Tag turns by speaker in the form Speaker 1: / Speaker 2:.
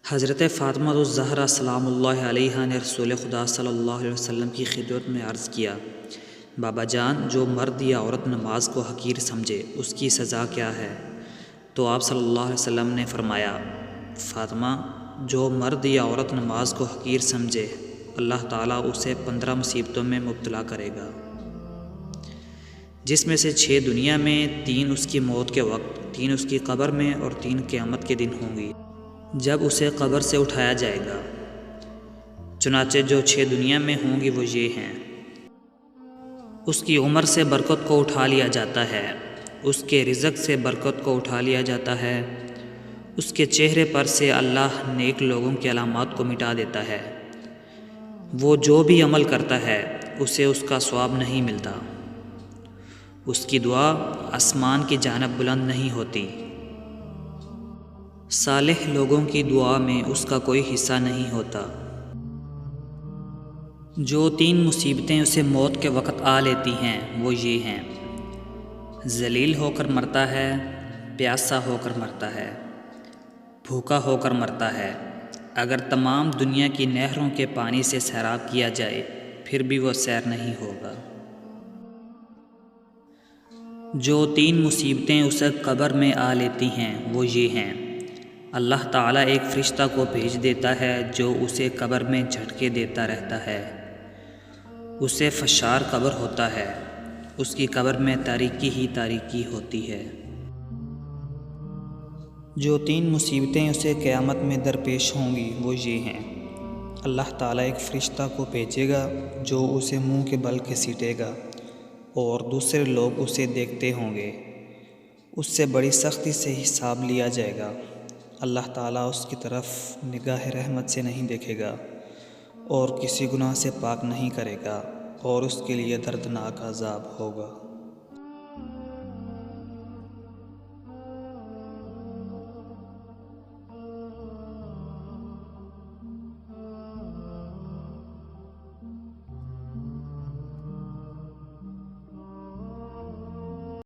Speaker 1: حضرت فاطمہ الزہرا سلام اللہ علیہا نے رسول خدا صلی اللہ علیہ وسلم کی خدمت میں عرض کیا، بابا جان، جو مرد یا عورت نماز کو حقیر سمجھے اس کی سزا کیا ہے؟ تو آپ صلی اللہ علیہ وسلم نے فرمایا، فاطمہ، جو مرد یا عورت نماز کو حقیر سمجھے اللہ تعالیٰ اسے 15 مصیبتوں میں مبتلا کرے گا، جس میں سے 6 دنیا میں، 3 اس کی موت کے وقت، 3 اس کی قبر میں اور 3 قیامت کے دن ہوں گی جب اسے قبر سے اٹھایا جائے گا۔ چنانچہ جو 6 دنیا میں ہوں گی وہ یہ ہیں: اس کی عمر سے برکت کو اٹھا لیا جاتا ہے، اس کے رزق سے برکت کو اٹھا لیا جاتا ہے، اس کے چہرے پر سے اللہ نیک لوگوں کی علامات کو مٹا دیتا ہے، وہ جو بھی عمل کرتا ہے اسے اس کا ثواب نہیں ملتا، اس کی دعا آسمان کی جانب بلند نہیں ہوتی، صالح لوگوں کی دعا میں اس کا کوئی حصہ نہیں ہوتا۔ جو 3 مصیبتیں اسے موت کے وقت آ لیتی ہیں وہ یہ ہیں: ذلیل ہو کر مرتا ہے، پیاسا ہو کر مرتا ہے، بھوکا ہو کر مرتا ہے، اگر تمام دنیا کی نہروں کے پانی سے سیراب کیا جائے پھر بھی وہ سیر نہیں ہوگا۔ جو 3 مصیبتیں اسے قبر میں آ لیتی ہیں وہ یہ ہیں: اللہ تعالیٰ ایک فرشتہ کو بھیج دیتا ہے جو اسے قبر میں جھٹکے دیتا رہتا ہے، اسے فشار قبر ہوتا ہے، اس کی قبر میں تاریکی ہی تاریکی ہوتی ہے۔ جو 3 مصیبتیں اسے قیامت میں درپیش ہوں گی وہ یہ ہیں: اللہ تعالیٰ ایک فرشتہ کو بھیجے گا جو اسے منہ کے بل گھسیٹے گا اور دوسرے لوگ اسے دیکھتے ہوں گے، اس سے بڑی سختی سے حساب لیا جائے گا، اللہ تعالیٰ اس کی طرف نگاہ رحمت سے نہیں دیکھے گا اور کسی گناہ سے پاک نہیں کرے گا اور اس کے لیے دردناک عذاب ہوگا۔